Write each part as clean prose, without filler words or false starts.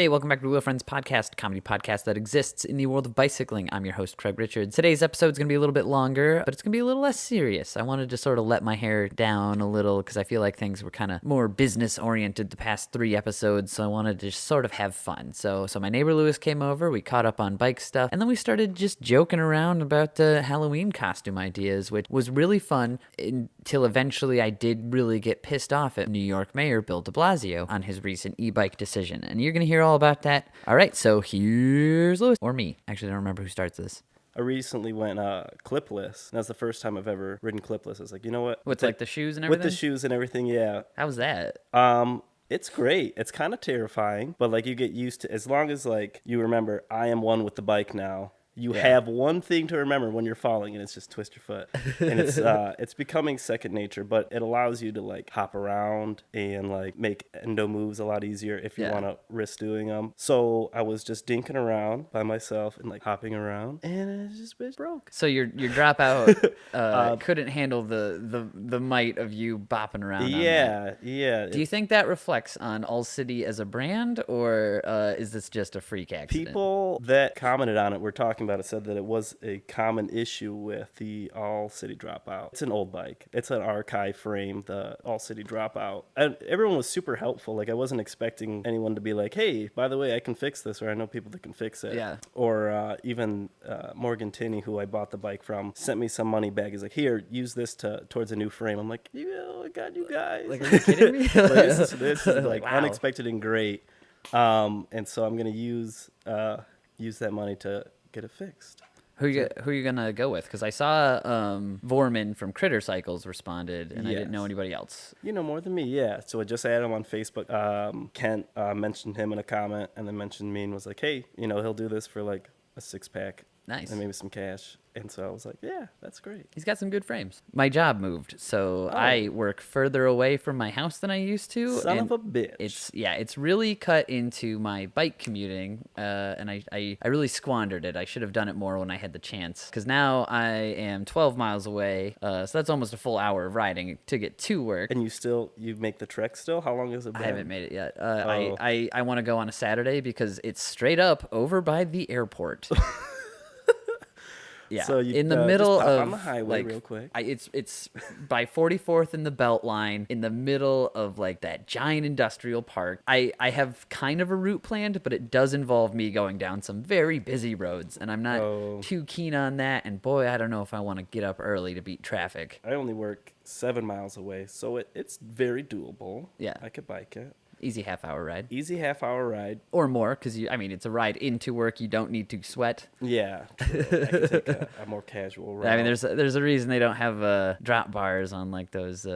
Hey, welcome back to Wheel Friends Podcast, a comedy podcast that exists in the world of bicycling. I'm your host, Craig Richards. Today's episode is going to be a little bit longer, but it's going to be a little less serious. I wanted to sort of let my hair down a little because I feel like things were kind of more business-oriented the past 3 episodes, so I wanted to just sort of have fun. So my neighbor Lewis came over, we caught up on bike stuff, and then we started just joking around about Halloween costume ideas, which was really fun until eventually I did really get pissed off at New York Mayor Bill de Blasio on his recent e-bike decision, and you're going to hear all about that. All right, so here's Lewis. Or me. Actually, I don't remember who starts this. I recently went clipless. That's the first time I've ever ridden clipless. I was like, you know what? With like the shoes and everything? With the shoes and everything, yeah. How was that? It's great. It's kind of terrifying, but like you get used to, as long as like you remember, I am one with the bike now. You have one thing to remember when you're falling, and it's just twist your foot. And it's becoming second nature, but it allows you to like hop around and like make endo moves a lot easier if you want to risk doing them. So I was just dinking around by myself and like hopping around, and it just broke. So your dropout couldn't handle the might of you bopping around. Yeah. Do you think that reflects on All City as a brand, or is this just a freak accident? People that commented on it were talking about it said that it was a common issue with the All City Dropout. It's an old bike. It's an archive frame, the All City Dropout. And everyone was super helpful. Like I wasn't expecting anyone to be like, hey, by the way, I can fix this, or I know people that can fix it. Yeah. Or even Morgan Tinney, who I bought the bike from, sent me some money back. He's like, here, use this towards a new frame. I'm like, I got you guys. Like, are you kidding me? Like, this is like wow. Unexpected and great. And so I'm going to use that money to get it fixed. Who you gonna go with? Because I saw Vorman from Critter Cycles responded, and I didn't know anybody else. You know more than me, yeah. So I just added him on Facebook. Kent mentioned him in a comment, and then mentioned me and was like, hey, he'll do this for like a 6-pack. Nice. And maybe some cash. And so I was like, yeah, that's great. He's got some good frames. My job moved, so I work further away from my house than I used to. Son of a bitch. It's really cut into my bike commuting, and I really squandered it. I should have done it more when I had the chance, because now I am 12 miles away, so that's almost a full hour of riding to get to work. And you make the trek still? How long has it been? I haven't made it yet. I want to go on a Saturday because it's straight up over by the airport. Yeah, so you, in the middle just pop of on the highway like, real quick. It's by 44th in the belt line, in the middle of like that giant industrial park. I have kind of a route planned, but it does involve me going down some very busy roads, and I'm not too keen on that. And boy, I don't know if I want to get up early to beat traffic. I only work 7 miles away, so it's very doable. Yeah, I could bike it. Easy half-hour ride. Easy half-hour ride. Or more, because it's a ride into work. You don't need to sweat. Yeah, true. I could take a more casual ride. I mean, there's a reason they don't have drop bars on like those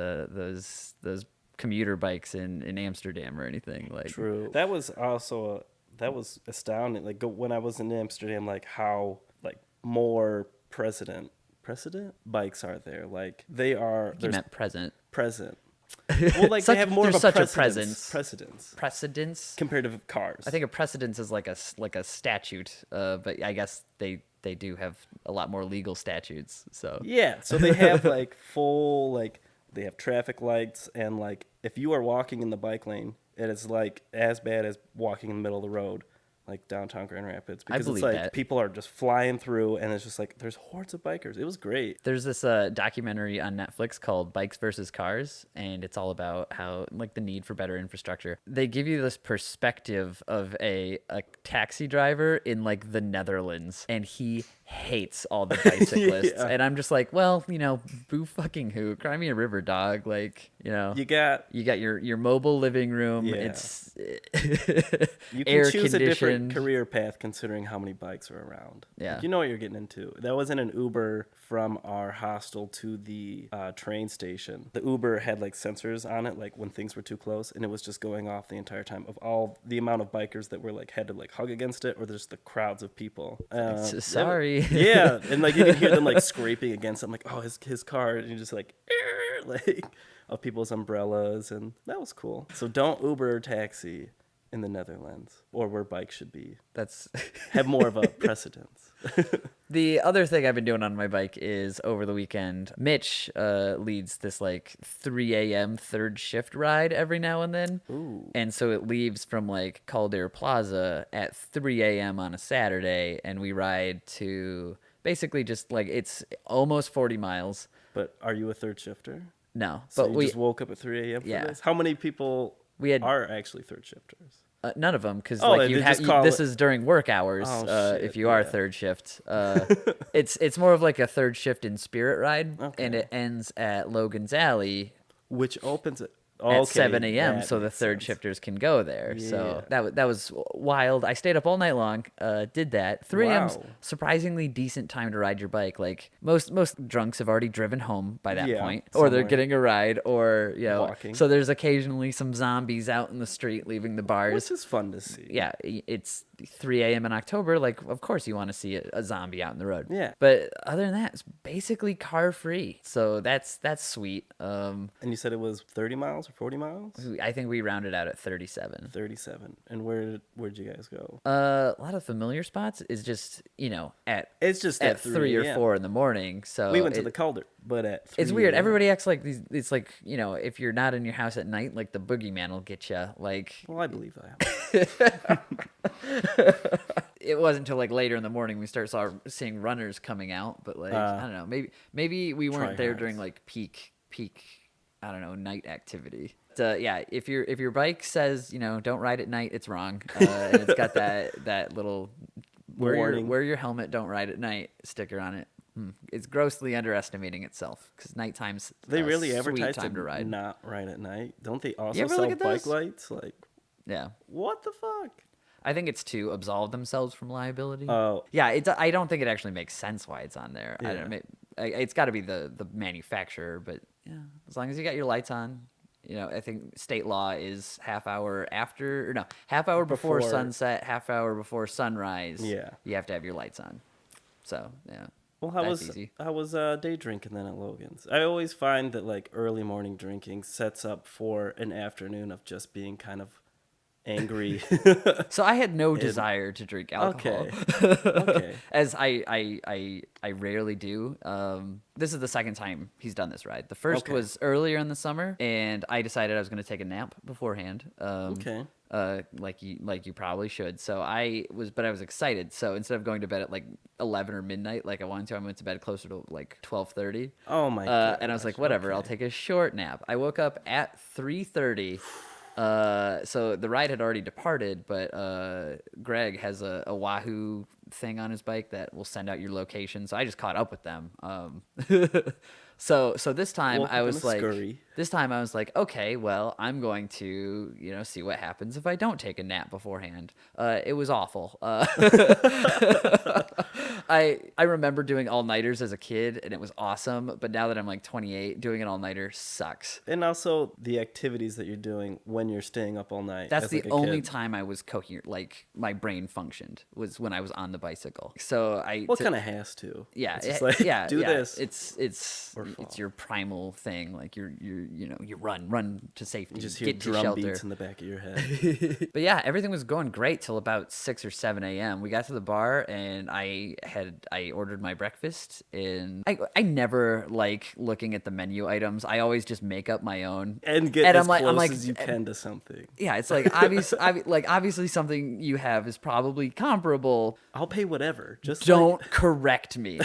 commuter bikes in Amsterdam or anything. Like, true. That was also that was astounding. Like when I was in Amsterdam, like how like more precedent bikes are there. Like they are. You meant present. Well, like they have more of a precedence compared to cars. I think a precedence is like a statute, but I guess they do have a lot more legal statutes. So yeah, so they have like full like they have traffic lights, and like if you are walking in the bike lane, it is like as bad as walking in the middle of the road. Like downtown Grand Rapids, because it's like that. People are just flying through, and it's just like there's hordes of bikers. It was great. There's this documentary on Netflix called Bikes versus Cars, and it's all about how like the need for better infrastructure. They give you this perspective of a taxi driver in like the Netherlands, and he hates all the bicyclists. And I'm just like, well, boo fucking who? Cry me a river, dog. Like, you got your mobile living room. Yeah. It's you can air choose conditioned. a different career path considering how many bikes are around. Yeah, like, you know what you're getting into. That was in an Uber from our hostel to the train station. The Uber had like sensors on it, like when things were too close, and it was just going off the entire time of all the amount of bikers that were like had to like hug against it, or just the crowds of people. Sorry. Yeah, and like you can hear them like scraping against it. I'm like, oh, his car, and you're just like of people's umbrellas, and that was cool. So don't Uber or taxi. in the Netherlands, or where bikes should be. That's Have more of a precedence. the other thing I've been doing on my bike is over the weekend. Mitch leads this like 3 a.m. third shift ride every now and then. Ooh. And so it leaves from like Calder Plaza at 3 a.m. on a Saturday, and we ride to basically just like it's almost 40 miles. But are you a third shifter? No, So but you we just woke up at 3 a.m. for Yeah. this? How many people are actually third shifters? none of them, because Oh, like they just call this it- is during work hours. Oh, shit, if you are yeah. third shift, it's more of like a third shift in Spirit ride, and Okay. it ends at Logan's Alley Which opens at at 7 a.m. that so the makes third sense. shifters can go there. So Yeah. that was wild. I stayed up all night long, did that. 3 a.m.'s Wow. surprisingly decent time to ride your bike. Like most drunks have already driven home by that Yeah, point, or they're somewhere. getting a ride, or Walking. So there's occasionally some zombies out in the street leaving the bars. Which is fun to see. Yeah, it's 3 a.m. in October. Like, of course you want to see a zombie out in the road. Yeah. But other than that, it's basically car free. So that's sweet. And you said it was 30 miles or 40 miles? I think we rounded out at 37. 37. And where'd you guys go? A lot of familiar spots is just at It's just at at 3 or 3 4 in the morning. So We went to the Calder, but at 3 it's weird. a.m. Everybody acts like these. It's like if you're not in your house at night, like the boogeyman will get you. Like Well, I believe that. it wasn't until like later in the morning we started seeing runners coming out. But like I don't know, maybe we weren't there tryhards. during like peak. I don't know, night activity. Yeah, if your bike says don't ride at night, it's wrong. And it's got that little Warning. wear your helmet, don't ride at night sticker on it. It's grossly underestimating itself because nighttime's They a really sweet advertise time to ride. not ride at night. Don't they also ever sell look at bike those? lights? Like, Yeah, what the fuck? I think it's to absolve themselves from liability. Oh. Yeah, I don't think it actually makes sense why it's on there. I Yeah. don't know. It's got to be the manufacturer, but yeah, as long as you got your lights on. I think state law is half hour before Before. sunset, half hour before sunrise. Yeah. You have to have your lights on. So, yeah. Well, That's easy. how was day drinking then at Logan's? I always find that like early morning drinking sets up for an afternoon of just being kind of angry. So I had no desire to drink alcohol. Okay. As I rarely do. This is the second time he's done this ride. The first Okay. was earlier in the summer, and I decided I was going to take a nap beforehand. Okay. Like you probably should. So I was excited. So instead of going to bed at like 11 or midnight like I wanted to, I went to bed closer to like 12:30. Oh my god. And I was like, whatever, I'll take a short nap. I woke up at 3:30. So the ride had already departed, but Greg has a Wahoo thing on his bike that will send out your location. So I just caught up with them. So this time Woke I up in was a like, scurry. okay, well, I'm going to, see what happens if I don't take a nap beforehand. It was awful. I remember doing all-nighters as a kid, and it was awesome. But now that I'm like 28, doing an all-nighter sucks. And also the activities that you're doing when you're staying up all night. That's as, the like, a only kid. time I was coherent, like my brain functioned, was when I was on the bicycle. So Well, kind of has to. yeah, It's just it- like, yeah, do yeah. this. It's Or fall. your primal thing. Like you run to safety, You just hear get to drum shelter. beats in the back of your head. But yeah, everything was going great till about 6 or 7 a.m. We got to the bar and I ordered my breakfast, and I never like looking at the menu items. I always just make up my own And get as close as you can to something. yeah, it's like obviously something you have is probably comparable. I'll pay whatever. Just Don't correct me.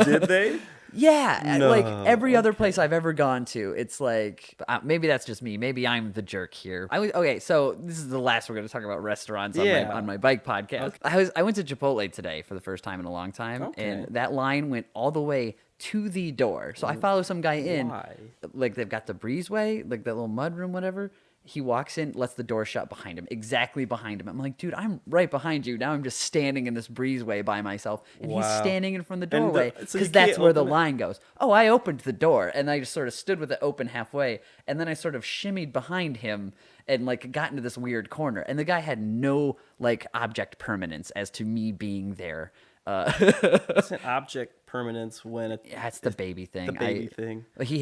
Did they? Yeah, No, like every other place I've ever gone to, it's like maybe that's just me. Maybe I'm the jerk here. Okay. So this is the last we're going to talk about restaurants Yeah. on my bike podcast. Okay. I went to Chipotle today for the first time in a long time, Okay. and that line went all the way to the door. So I follow some guy in. Why? Like they've got the breezeway, like that little mud room, whatever. He walks in, lets the door shut behind him, exactly behind him. I'm like, dude, I'm right behind you. Now I'm just standing in this breezeway by myself, and he's Wow. standing in front of the And the- doorway so you because that's can't where the open it? line goes. Oh, I opened the door, and I just sort of stood with it open halfway, and then I sort of shimmied behind him and like got into this weird corner. And the guy had no like object permanence as to me being there. It's an object permanence when it. That's the baby thing. The baby thing. He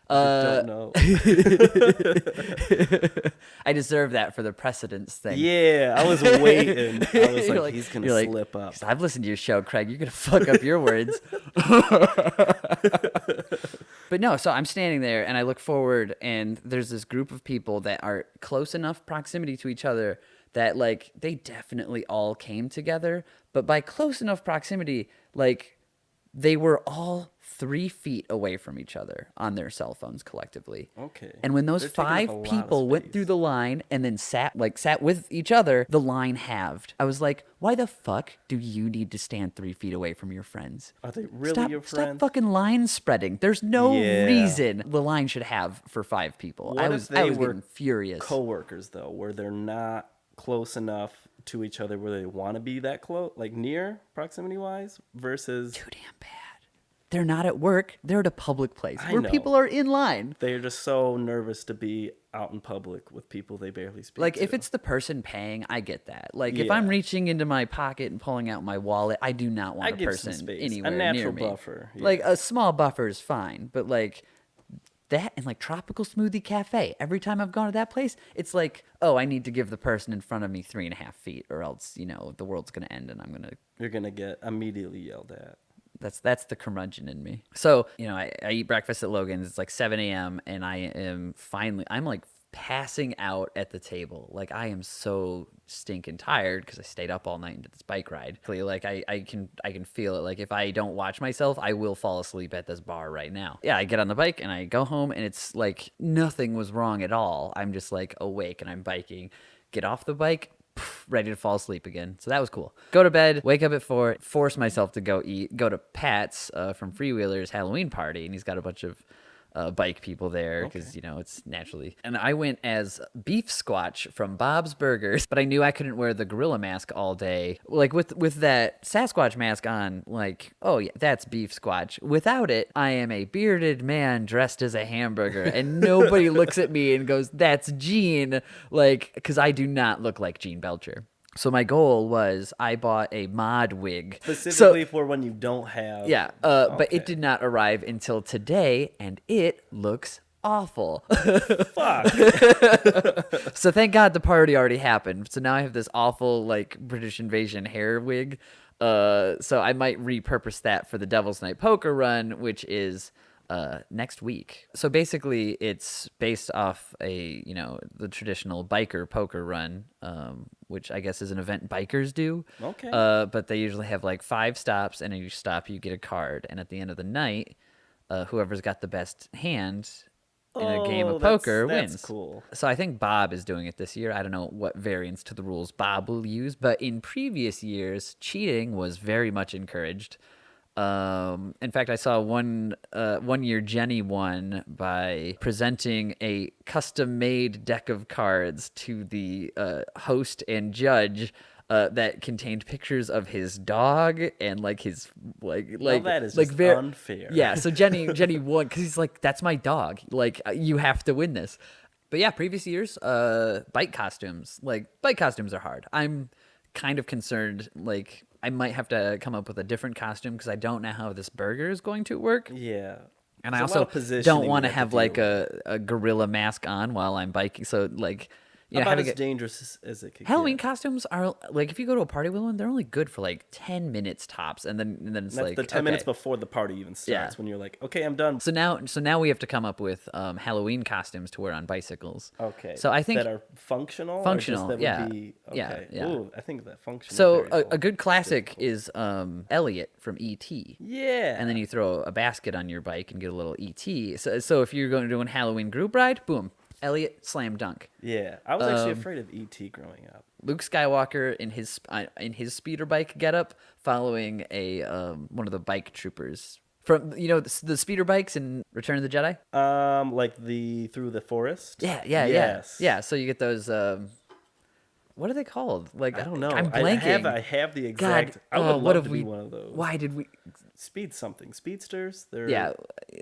I don't know. I deserve that for the precedence thing. Yeah, I was waiting. I was You're like, he's gonna you're like, slip up. 'Cause I've listened to your show, Craig. You're gonna fuck up your words. But no, so I'm standing there and I look forward and there's this group of people that are close enough proximity to each other that like they definitely all came together, but by close enough proximity, like they were all 3 feet away from each other on their cell phones collectively. Okay. And when those They're taking up a 5 lot of people went space. through the line and then sat with each other, the line halved. I was like, why the fuck do you need to stand 3 feet away from your friends? Are they really Stop, your stop friends? fucking line spreading. There's no Yeah. reason the line should have for 5 people. What I if was they were getting furious. Coworkers though, where they're not close enough to each other where they want to be that close, like near proximity wise, versus Too damn bad. They're not at work. They're at a public place I where know. people are in line. they're just so nervous to be out in public with people they barely speak Like, to. if it's the person paying, I get that. Like, if Yeah. I'm reaching into my pocket and pulling out my wallet, I do not want I a give some person space. anywhere A near natural me. buffer. Yeah. Like, a small buffer is fine, but like that and like Tropical Smoothie Cafe. Every time I've gone to that place, it's like, oh, I need to give the person in front of me 3.5 feet, or else the world's gonna end, and I'm gonna. You're gonna get immediately yelled at. That's the curmudgeon in me. So I eat breakfast at Logan's. It's like 7 a.m. and I'm like passing out at the table. Like I am so stinking tired because I stayed up all night and did this bike ride. Like I can feel it. Like if I don't watch myself, I will fall asleep at this bar right now. Yeah, I get on the bike and I go home and it's like nothing was wrong at all. I'm just like awake and I'm biking. Get off the bike, ready to fall asleep again. So that was cool. Go to bed, wake up at 4, force myself to go eat, go to Pat's from Freewheeler's Halloween party, and he's got a bunch of bike people there because, it's naturally. And I went as Beef Squatch from Bob's Burgers, but I knew I couldn't wear the gorilla mask all day. Like with that Sasquatch mask on, like, oh yeah, that's Beef Squatch. Without it, I am a bearded man dressed as a hamburger, and nobody looks at me and goes, that's Gene, like, because I do not look like Gene Belcher. So my goal was I bought a mod wig. Specifically for when you don't have. Yeah, but Okay. it did not arrive until today, and it looks awful. Fuck. So thank God the party already happened. So now I have this awful, like, British Invasion hair wig. So I might repurpose that for the Devil's Night Poker run, which is next week. So basically it's based off the traditional biker poker run, which I guess is an event bikers do. Okay. But they usually have like 5 stops, and at each stop you get a card, and at the end of the night, whoever's got the best hand in a game of poker wins. That's cool. So I think Bob is doing it this year. I don't know what variants to the rules Bob will use, but in previous years, cheating was very much encouraged. In fact, I saw one year Jenny won by presenting a custom-made deck of cards to the host and judge that contained pictures of his dog and like his like that is like just very unfair. Yeah, so Jenny won because he's like, that's my dog. Like you have to win this. But yeah, previous years, bike costumes. Like bike costumes are hard. I'm kind of concerned. Like I might have to come up with a different costume because I don't know how this burger is going to work. Yeah. And There's I a lot also of positioning don't you want to have have to like deal a gorilla mask on while I'm biking. So like, About having as dangerous as it could Halloween get. costumes are like, if you go to a party with one, they're only good for like 10 minutes tops, and then it's That's like the 10 minutes okay. before the party even starts, Yeah. when you're like, okay, I'm done. So now we have to come up with Halloween costumes to wear on bicycles. Okay. So I think that are functional. Functional, Or just that yeah. Would be, Yeah, okay. yeah. Ooh, I think that functional. so. is very cool. A good classic is Elliot from E.T. Yeah. And then you throw a basket on your bike and get a little ET. So if you're going to do a Halloween group ride, boom, Elliot, slam dunk. Yeah, I was actually afraid of ET growing up. Luke Skywalker in his speeder bike getup, following a one of the bike troopers from the speeder bikes in Return of the Jedi. Like the through the forest. Yes. Yeah. So you get those. What are they called? Like I don't know. I'm blanking. I have the exact. God, I would love what to have be we? one of those. Why did we? Speed something. Speedsters. They're Yeah,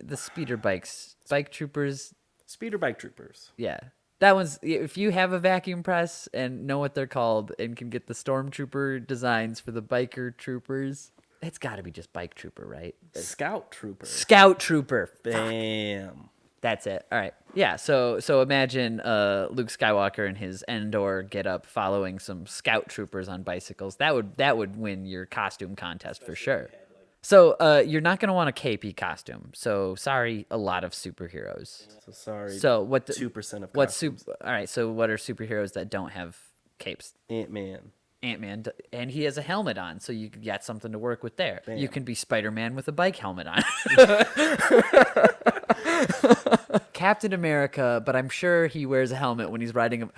the speeder bikes, bike troopers. speeder bike troopers. Yeah. That one's, if you have a vacuum press and know what they're called and can get the stormtrooper designs for the biker troopers, it's got to be just bike trooper, right? Scout trooper. Scout trooper. Bam. That's it. All right. Yeah. So imagine Luke Skywalker and his Endor get up following some scout troopers on bicycles. That would win your costume contest for sure. So you're not gonna want a KP costume. So sorry, a lot of superheroes. So sorry. So what? 2% of What costumes. All right. So what are superheroes that don't have capes? Ant-Man. Ant-Man, and he has a helmet on, so you got something to work with there. Bam. You can be Spider-Man with a bike helmet on. Captain America, but I'm sure he wears a helmet when he's riding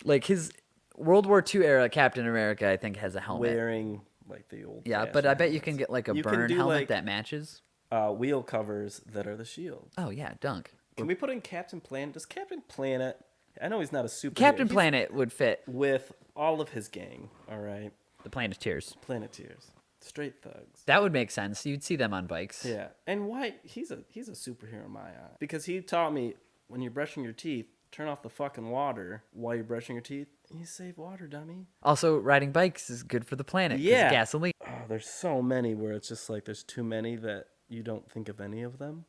like his World War II era Captain America, I think, has a helmet. Wearing like the old. Yeah, but I bet you can get like a You can burn do, helmet like, that matches. Wheel covers that are the shield. Oh yeah, dunk. Can we put in Captain Planet? Does Captain Planet? I know he's not a superhero. Captain He's Planet would fit with all of his gang. All right, the Planeteers. Planeteers, straight thugs. That would make sense. You'd see them on bikes. Yeah, and why he's a superhero in my eye because he taught me when you're brushing your teeth, turn off the fucking water while you're brushing your teeth. You save water, dummy. Also, riding bikes is good for the planet. 'Cause Yeah. gasoline. Oh, there's so many where it's just like there's too many that you don't think of any of them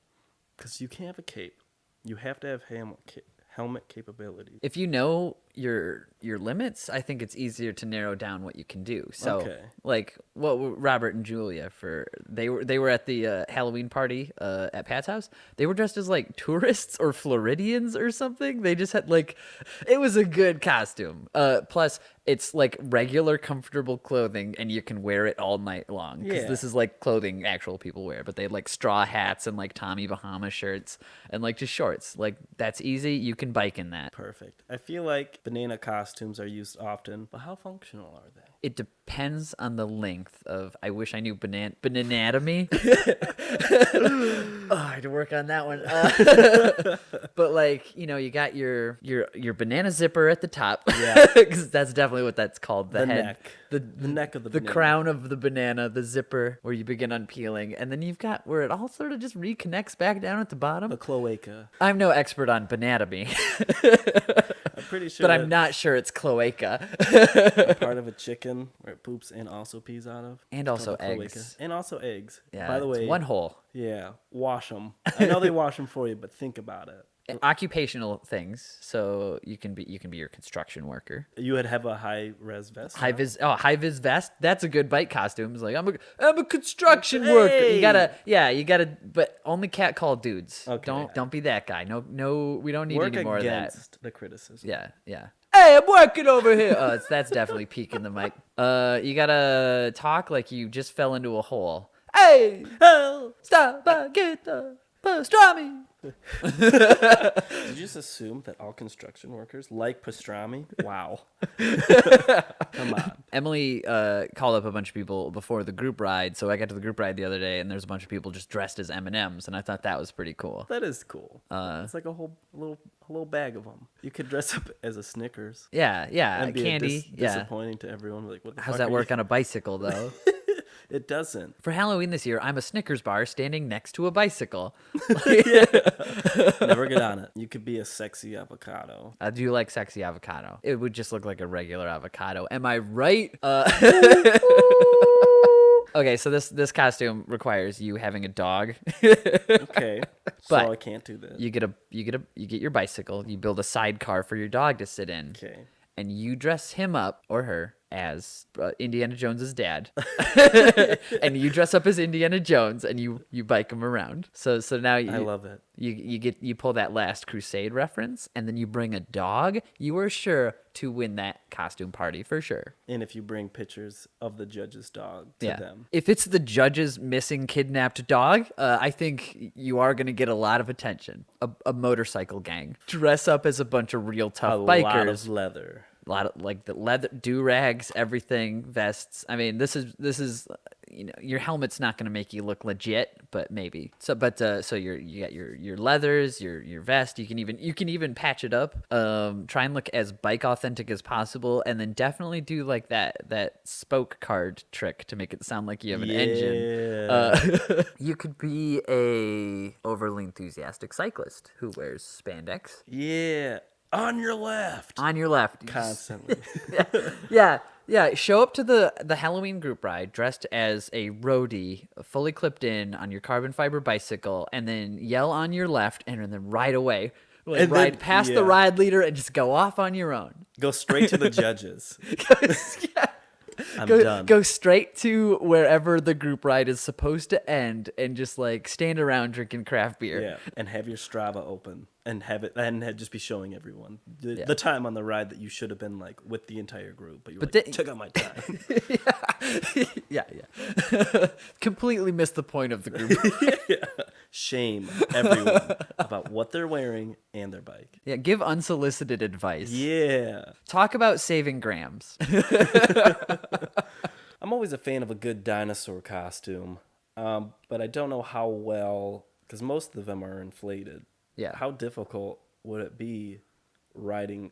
because you can't have a cape. You have to have helmet capabilities. If you know your limits, I think it's easier to narrow down what you can do. So, Okay. like what Robert and Julia they were at the Halloween party at Pat's house. They were dressed as like tourists or Floridians or something. They just had like it was a good costume. Plus it's like regular comfortable clothing and you can wear it all night long because Yeah. this is like clothing actual people wear, but they had like straw hats and like Tommy Bahama shirts and like just shorts. Like that's easy. You can bike in that. Perfect. I feel like banana costumes are used often, but how functional are they? It depends on the length of. I wish I knew bananatomy. Oh, I had to work on that one. But like you got your banana zipper at the top. Yeah. Because that's definitely what that's called. The head, neck. the neck of the the banana. crown of the banana, the zipper where you begin unpeeling, and then you've got where it all sort of just reconnects back down at the bottom. The cloaca. I'm no expert on banatomy, I'm pretty sure but I'm not sure it's cloaca. a part of a chicken where it poops and also pees out of. And It's also called a cloaca. eggs. And also eggs. Yeah, By the it's way, one hole. Yeah, wash them. I know they wash them for you, but think about it. Occupational things, so you can be your construction worker. You would have a high res vest. High vis vest. That's a good bike costume. It's like I'm a construction worker. Hey! You gotta, but only cat call dudes. Okay. Don't be that guy. No, we don't need Work any more of that. against the criticism. Yeah. Hey, I'm working over here. That's definitely peaking the mic. You gotta talk like you just fell into a hole. Hey, Hell! stop! Get the pastrami. Did you just assume that all construction workers like pastrami? Wow. Come on. Emily called up a bunch of people before the group ride, so I got to the group ride the other day, and there's a bunch of people just dressed as M&Ms, and I thought that was pretty cool. That is cool. It's like a whole little bag of them. You could dress up as a Snickers. Yeah, And be candy. Yeah. disappointing to everyone. Like, what the How's fuck that are work you? on a bicycle, though? It doesn't. For Halloween this year, I'm a Snickers bar standing next to a bicycle. Never get on it. You could be a sexy avocado. I do like sexy avocado. It would just look like a regular avocado. Am I right? Okay, so this costume requires you having a dog. Okay. But so I can't do this. You get your bicycle. You build a sidecar for your dog to sit in. Okay. And you dress him up or her as Indiana Jones's dad, and you dress up as Indiana Jones, and you bike him around. So now I love it. You pull that Last Crusade reference, and then you bring a dog. You are sure to win that costume party for sure. And if you bring pictures of the judge's dog to them. If it's the judge's missing kidnapped dog, I think you are going to get a lot of attention. A motorcycle gang dress up as a bunch of real tough bikers. Lot of leather. A lot of like the leather do-rags, everything, vests. I mean, this is your helmet's not going to make you look legit, but maybe. So you got your leathers, your vest. You can even patch it up. Try and look as bike authentic as possible, and then definitely do like that spoke card trick to make it sound like you have an engine. You could be a overly enthusiastic cyclist who wears spandex. Yeah. On your left. On your left. Constantly. Yeah. Yeah, show up to the Halloween group ride dressed as a roadie, fully clipped in on your carbon fiber bicycle, and then yell on your left, and then ride away. Like And ride then- past the yeah. ride leader and just go off on your own. Go straight to the judges. Yeah. I'm Go, done. go straight to wherever the group ride is supposed to end and just like stand around drinking craft beer. Yeah, and have your Strava open and have it and just be showing everyone the time on the ride that you should have been like with the entire group, but you were like, check out my time. Yeah. Completely missed the point of the group. Shame everyone about what they're wearing and their bike. Yeah, give unsolicited advice. Yeah. Talk about saving grams. I'm always a fan of a good dinosaur costume, but I don't know how well, because most of them are inflated. Yeah. How difficult would it be riding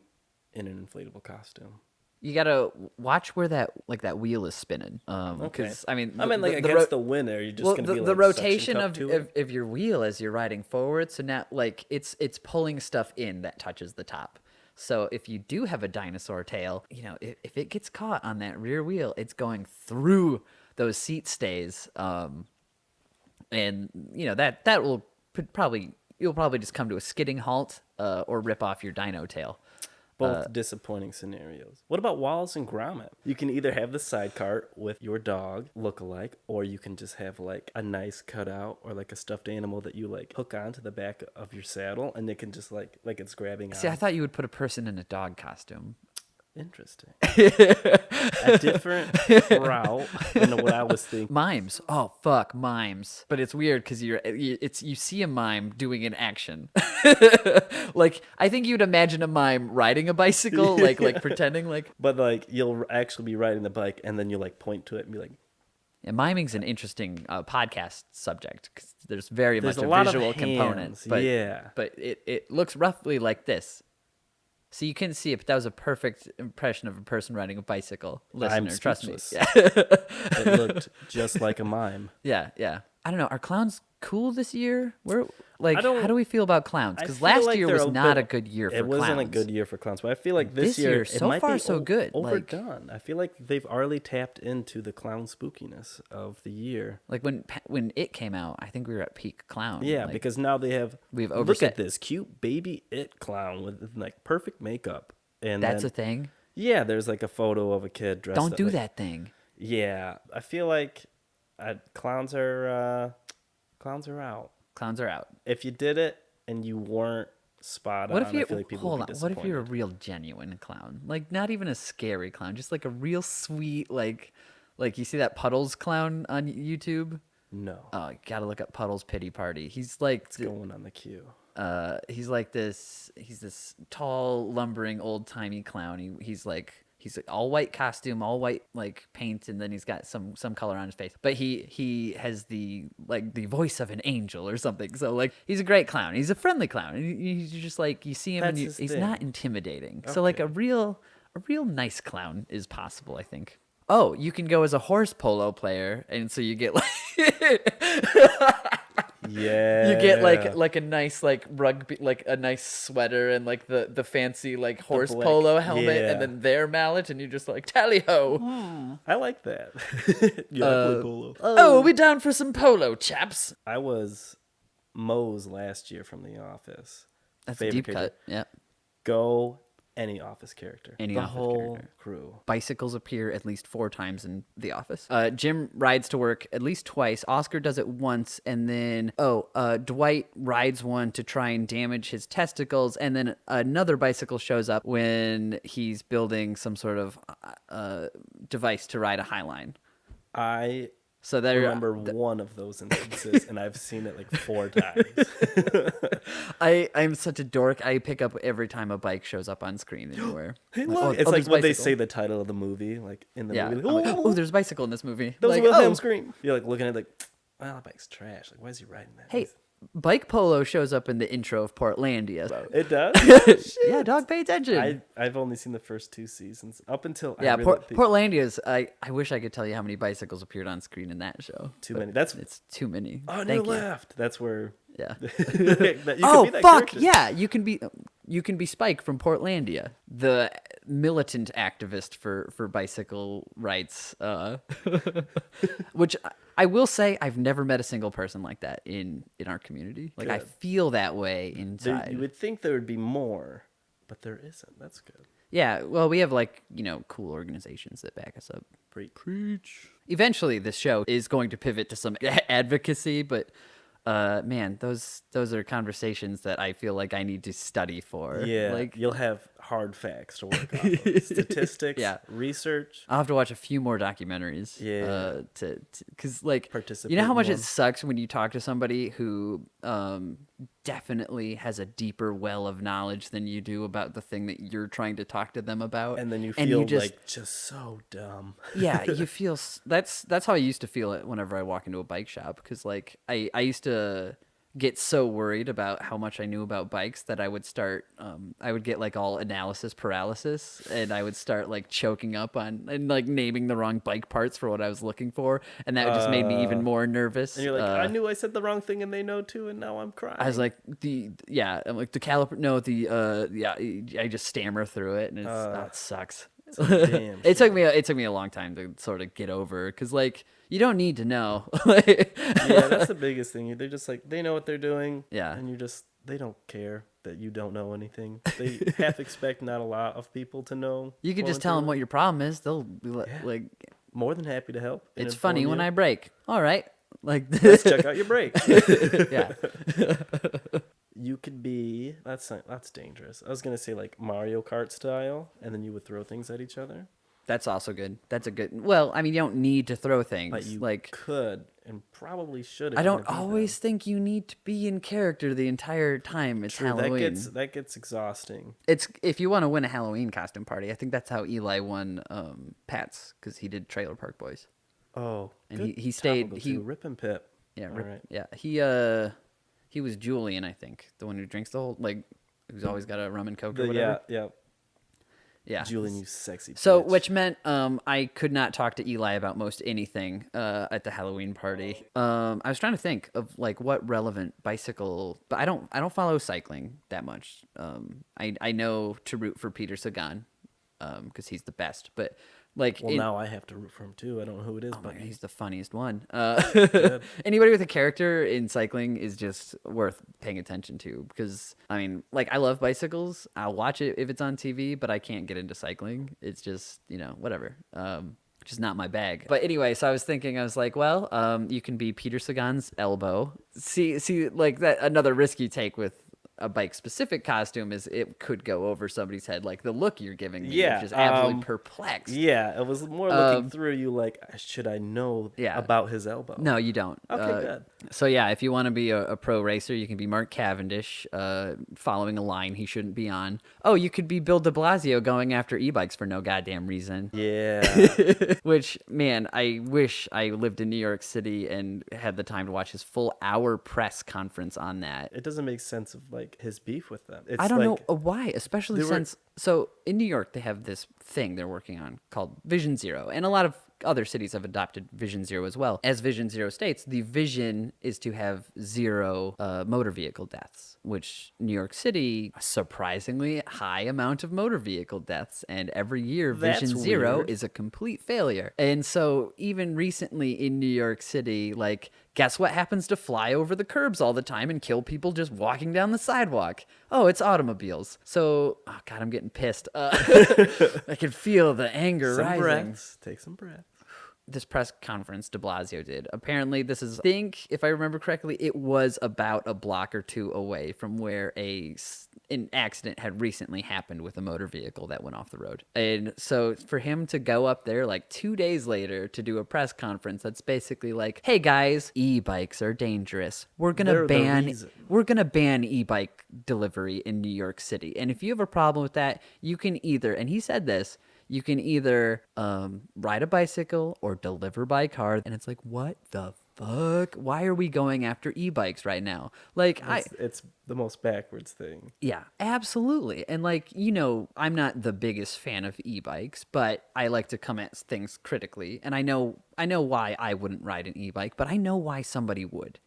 in an inflatable costume? You gotta watch where that wheel is spinning. Okay. 'Cause, I mean, like against the wind, are you just gonna be like the rotation suction of, cup to it? of your wheel as you're riding forward. So now, like it's pulling stuff in that touches the top. So if you do have a dinosaur tail, if it gets caught on that rear wheel, it's going through those seat stays. And that will you'll probably just come to a skidding halt or rip off your dino tail. Both disappointing scenarios. What about Wallace and Gromit? You can either have the sidecar with your dog look-alike, or you can just have like a nice cutout or like a stuffed animal that you like hook onto the back of your saddle, and it can just like it's grabbing See, on. I thought you would put a person in a dog costume. Interesting. A different route than what I was thinking. Mimes. Oh fuck, mimes. But it's weird because you see a mime doing an action. Like I think you'd imagine a mime riding a bicycle, like pretending like. But like you'll actually be riding the bike, and then you like point to it and be like, Yeah, miming's an interesting podcast subject because there's very There's much a a lot of visual component. hands, But, yeah. But it looks roughly like this. So you couldn't see it, but that was a perfect impression of a person riding a bicycle. Listener, trust me. speechless. Yeah. it looked just like a mime. Yeah. I don't know. Are clowns cool this year? How don't- do we feel about clowns? I Because feel last like year they're was a not bit- a good year for It clowns. wasn't a good year for clowns, but I feel like this year it so might far be so good. overdone. I feel like they've already tapped into the clown spookiness of the year. Like when it came out, I think we were at peak clown. Yeah, Like, because now we've look overset. at this cute baby it clown with like perfect makeup, and That's then, a thing. yeah. There's like a photo of a kid dressed. Don't up do like, that thing. Yeah, I feel like clowns are out. Clowns are out. If you did it and you weren't spot What on, if you I feel like people hold would be on? What if you're a disappointed. real genuine clown? Like not even a scary clown, just like a real sweet like you see that Puddles clown on YouTube? No, Oh, you gotta look up Puddles Pity Party. He's like it's going on the queue. he's this tall, lumbering, old-timey clown. He's like all white costume, all white like paint, and then he's got some color on his face. But he has the voice of an angel or something. So like he's a great clown. He's a friendly clown. And he's just like you see him That's and his he's thing. not intimidating. So like a real nice clown is possible, I think. Oh, you can go as a horse polo player, and so you get like Yeah, you get like a nice like rugby, like a nice sweater and like the fancy like horse black- polo helmet yeah. and then their mallet, and you're just like tally ho. I like that. Yeah, I play polo. Oh, we down for some polo, chaps. I was Moe's last year from The Office. That's Favorite a deep character. cut. Yeah. Go any Office character. Any the Office whole character. crew. Bicycles appear at least 4 times in The Office. Jim rides to work at least twice. Oscar does it once, and then Dwight rides one to try and damage his testicles, and then another bicycle shows up when he's building some sort of device to ride a Highline. I So there, remember one of those instances, and I've seen it like 4 times. I'm such a dork. I pick up every time a bike shows up on screen anywhere. Hey, Like, look. It's like there's when they bicycle. say the title of the movie, like in the Yeah. movie. I'm Like, like, oh, there's a bicycle in this movie. that was Like, Wilhelm oh, scream. You're like looking at it like, well, that bike's trash. Like, why is he riding that? hey, bike polo shows up in the intro of Portlandia. It does? Yeah, dog, pay attention. I've only seen the first 2 seasons. Up until Yeah, I really think Portlandia's. I wish I could tell you how many bicycles appeared on screen in that show. too but many. That's It's too many. on Thank your you. left. That's where Yeah. that you Oh can be that fuck character. yeah! You can be. You can be Spike from Portlandia, the militant activist for bicycle rights. Which I will say, I've never met a single person like that in our community. Like, I Good. feel that way There, inside. you would think there would be more, but there isn't. That's good. Yeah, well, we have like, cool organizations that back us up. Preach. Eventually, this show is going to pivot to some advocacy, but man, those are conversations that I feel like I need to study for. Yeah, Like, you'll have hard facts to work off of. Statistics, Yeah. research. I'll have to watch a few more documentaries. Yeah. Because like, Participate you know how in much it one. sucks when you talk to somebody who definitely has a deeper well of knowledge than you do about the thing that you're trying to talk to them about, And then you feel just, like just so dumb. yeah, you feel that's how I used to feel it whenever I walk into a bike shop, because like I used to get so worried about how much I knew about bikes that I would start I would get like all analysis paralysis, and I would start like choking up on and like naming the wrong bike parts for what I was looking for, and that just made me even more nervous. And you're like, I knew I said the wrong thing and they know too, and now I'm crying. I was like, I'm like the caliper. No, I just stammer through it, and it sucks. damn It took me a long time to sort of get over, because like, you don't need to know. yeah, that's the biggest thing. They're just like, they know what they're doing. Yeah. And they don't care that you don't know anything. They half expect not a lot of people to know. You could just tell them what your problem is. They'll be like, More than happy to help. and it's inform funny when you. I break. All right. Like, Let's check out your brake. yeah. You could be that's dangerous. I was gonna say like Mario Kart style, and then you would throw things at each other. That's also good. That's a good. Well, I mean, you don't need to throw things. But you like, could and probably should. if I you're don't gonna beat always think you need to be in character the entire time. It's them. True, Halloween. that gets exhausting. It's if you want to win a Halloween costume party. I think that's how Eli won Pat's, because he did Trailer Park Boys. Oh, And good he stayed- topical, he- too. Rip and Pip. Yeah, All right. yeah. He was Julian, I think, the one who drinks the whole, like, who's always got a rum and coke or whatever. Yeah. Julian, you sexy. So, bitch. which meant I could not talk to Eli about most anything at the Halloween party. I was trying to think of like what relevant bicycle, but I don't follow cycling that much. I know to root for Peter Sagan because he's the best, but like Well, now I have to root for him too. I don't know who it is, oh my but God, he's the funniest one. Anybody with a character in cycling is just worth paying attention to, because I mean, like, I love bicycles. I'll watch it if it's on TV, but I can't get into cycling. It's just, whatever. Just not my bag. But anyway, so I was thinking, I was like, well, you can be Peter Sagan's elbow. See, like that. Another risk you take with a bike specific costume is it could go over somebody's head. Like the look you're giving me, Yeah, which is absolutely perplexed. yeah, it was more looking through you like, should I know Yeah. about his elbow? No, you don't. Okay, good. So yeah, if you want to be a pro racer, you can be Mark Cavendish, following a line he shouldn't be on. Oh, you could be Bill de Blasio going after e-bikes for no goddamn reason. Yeah. Which, man, I wish I lived in New York City and had the time to watch his full hour press conference on that. It doesn't make sense of like his beef with them. It's I don't like, know why, especially they were- since so in New York they have this thing they're working on called Vision Zero, and a lot of other cities have adopted Vision Zero as well. As Vision Zero states, the vision is to have zero motor vehicle deaths, which New York City, a surprisingly high amount of motor vehicle deaths, and every year That's Vision Zero weird. is a complete failure. And so even recently in New York City, like, guess what happens to fly over the curbs all the time and kill people just walking down the sidewalk? Oh, it's automobiles. So, oh God, I'm getting pissed. I can feel the anger some rising. breaths. Take some breaths. This press conference de Blasio did. Apparently, I think, if I remember correctly, it was about a block or two away from where an accident had recently happened with a motor vehicle that went off the road. And so for him to go up there like 2 days later to do a press conference that's basically like, hey guys, e-bikes are dangerous. We're going They're to the ban reason. we're going to ban e-bike delivery in New York City. And if you have a problem with that, you can either, and he said this, you can either ride a bicycle or deliver by car. And it's like, what the fuck? Why are we going after e-bikes right now? Like, It's the most backwards thing. Yeah, absolutely. And like, I'm not the biggest fan of e-bikes, but I like to come at things critically. And I know why I wouldn't ride an e-bike, but I know why somebody would,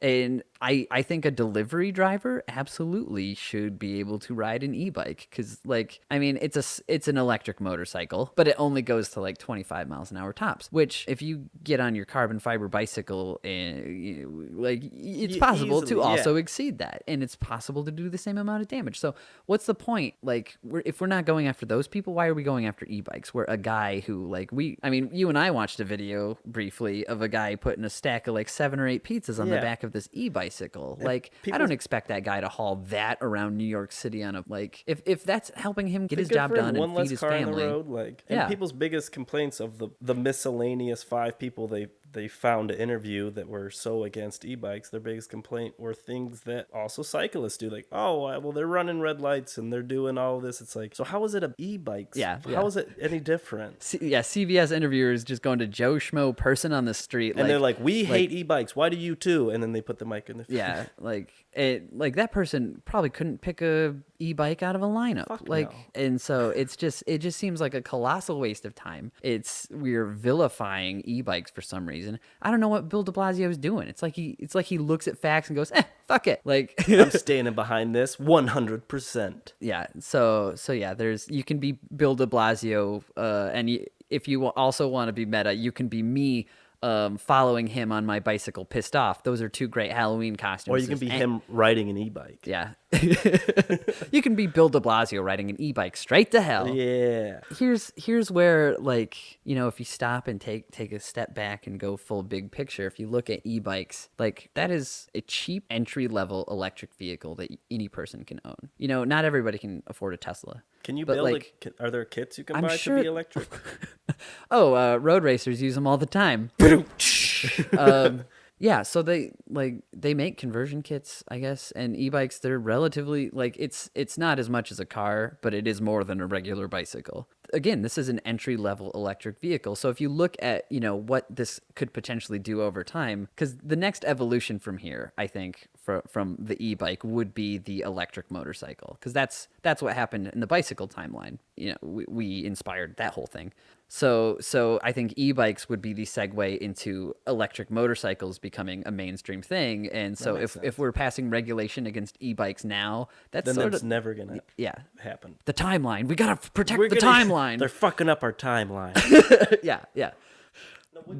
And I think a delivery driver absolutely should be able to ride an e-bike cuz like, I mean, it's an electric motorcycle, but it only goes to like 25 miles an hour tops, which if you get on your carbon fiber bicycle and like it's possible to Easily, also yeah. exceed that, and it's possible to do the same amount of damage. So what's the point? Like, if we're not going after those people, why are we going after e-bikes? Where a guy who like you and I watched a video briefly of a guy putting a stack of like 7 or 8 pizzas on the Yeah. back of this e-bicycle. Like, I don't expect that guy to haul that around New York City on a like if that's helping him get his Good job for him. done One and less feed his car on family. the road, like, and Yeah. people's biggest complaints of the miscellaneous 5 people they found to interview that were so against e-bikes, their biggest complaint were things that also cyclists do, like, oh, well, they're running red lights and they're doing all of this. It's like, so how is it a e-bikes? Yeah, How yeah. is it any different? CBS interviewers just going to Joe Schmo person on the street, And they're like, we hate e-bikes. Why do you too? And then they put the mic in their face. yeah, like that person probably couldn't pick a e-bike out of a lineup. Fuck like, no. and so it just seems like a colossal waste of time. We're vilifying e-bikes for some reason. I don't know what Bill de Blasio is doing. It's like he looks at facts and goes, fuck it. Like, I'm standing behind this 100%. yeah. So yeah, you can be Bill de Blasio, and if you also want to be meta, you can be me. Following him on my bicycle pissed off. Those are 2 great Halloween costumes. Or you can be him riding an e-bike. Yeah. You can be Bill de Blasio riding an e-bike straight to hell. Yeah. Here's where, like, if you stop and take a step back and go full big picture, if you look at e-bikes, like, that is a cheap entry-level electric vehicle that any person can own. Not everybody can afford a Tesla. Can you But, build like, are there kits you can I'm buy sure- to be electric? Road racers use them all the time. Yeah, so they make conversion kits, I guess, and e-bikes, they're relatively like it's not as much as a car, but it is more than a regular bicycle. Again, this is an entry-level electric vehicle. So if you look at, what this could potentially do over time, cuz the next evolution from here, I think, from the e-bike would be the electric motorcycle, cuz that's what happened in the bicycle timeline. We inspired that whole thing. So I think e-bikes would be the segue into electric motorcycles becoming a mainstream thing. And so if we're passing regulation against e-bikes now, that's Then sort that's of never going to yeah. happen. The timeline. We got to protect the timeline. They're fucking up our timeline. Yeah, yeah.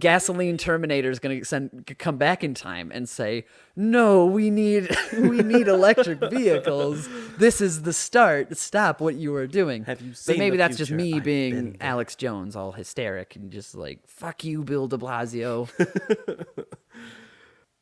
Gasoline Terminator is going to come back in time and say, "No, we need electric vehicles. This is the start. Stop what you are doing." Have you But seen maybe the that's just future? me I've being been there. Alex Jones, all hysteric and just like, "Fuck you, Bill de Blasio."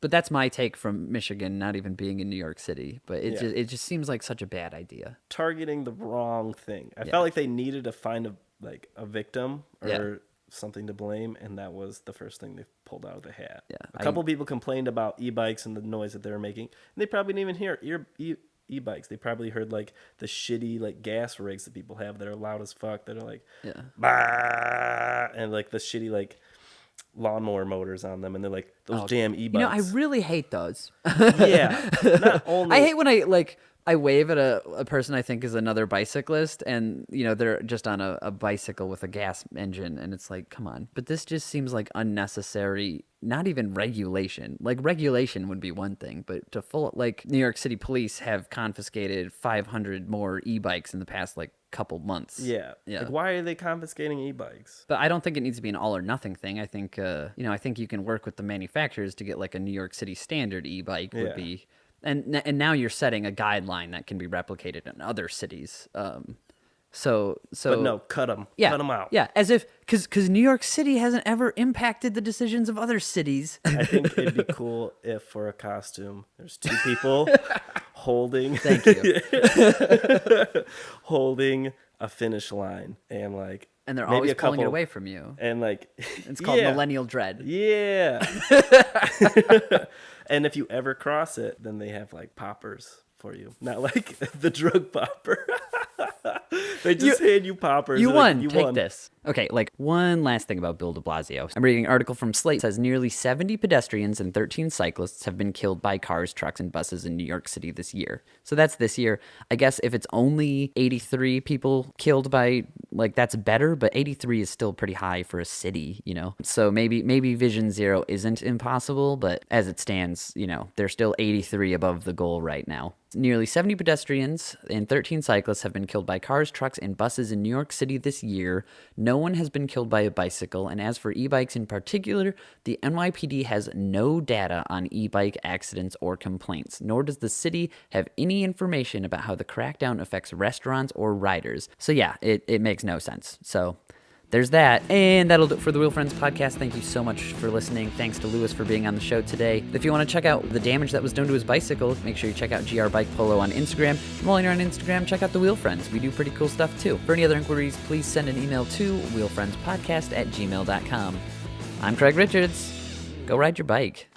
But that's my take from Michigan, not even being in New York City. But it just seems like such a bad idea. Targeting the wrong thing. I felt like they needed to find a victim or something to blame, and that was the first thing they pulled out of the hat. Yeah, a couple people complained about e-bikes and the noise that they were making, and they probably didn't even hear e-bikes. They probably heard like the shitty like gas rigs that people have that are loud as fuck, that are like bah, and like the shitty like lawnmower motors on them, and they're like those damn e-bikes. I really hate those. Yeah, not only I hate when I wave at a person I think is another bicyclist, and they're just on a bicycle with a gas engine, and it's like, come on. But this just seems like unnecessary, not even regulation. Like, regulation would be one thing, but New York City police have confiscated 500 more e-bikes in the past couple months. Yeah. Like, why are they confiscating e-bikes? But I don't think it needs to be an all or nothing thing. I think I think you can work with the manufacturers to get like a New York City standard e-bike would be. And now you're setting a guideline that can be replicated in other cities. But no, cut them. Yeah, Cut them out. Yeah, as if because New York City hasn't ever impacted the decisions of other cities. I think it'd be cool if for a costume there's 2 people holding. Thank you. Holding a finish line, and like, And they're maybe always a pulling it couple- away from you. and like It's called millennial dread. Yeah. And if you ever cross it, then they have like poppers for you, not like the drug popper. They just hand you poppers. You They're won. like, Take won. this. Okay, like one last thing about Bill de Blasio. I'm reading an article from Slate that says nearly 70 pedestrians and 13 cyclists have been killed by cars, trucks, and buses in New York City this year. So that's this year. I guess if it's only 83 people killed by, like, that's better, but 83 is still pretty high for a city, you know? So maybe Vision Zero isn't impossible, but as it stands, you know, they're still 83 above the goal right now. Nearly 70 pedestrians and 13 cyclists have been killed by cars, trucks, and buses in New York City this year. No one has been killed by a bicycle, and as for e-bikes in particular, the NYPD has no data on e-bike accidents or complaints, nor does the city have any information about how the crackdown affects restaurants or riders. So yeah, it makes no sense. So there's that. And that'll do it for the Wheel Friends podcast. Thank you so much for listening. Thanks to Lewis for being on the show today. If you want to check out the damage that was done to his bicycle, make sure you check out GR Bike Polo on Instagram. And while you're on Instagram, check out the Wheel Friends. We do pretty cool stuff too. For any other inquiries, please send an email to wheelfriendspodcast@gmail.com. I'm Craig Richards. Go ride your bike.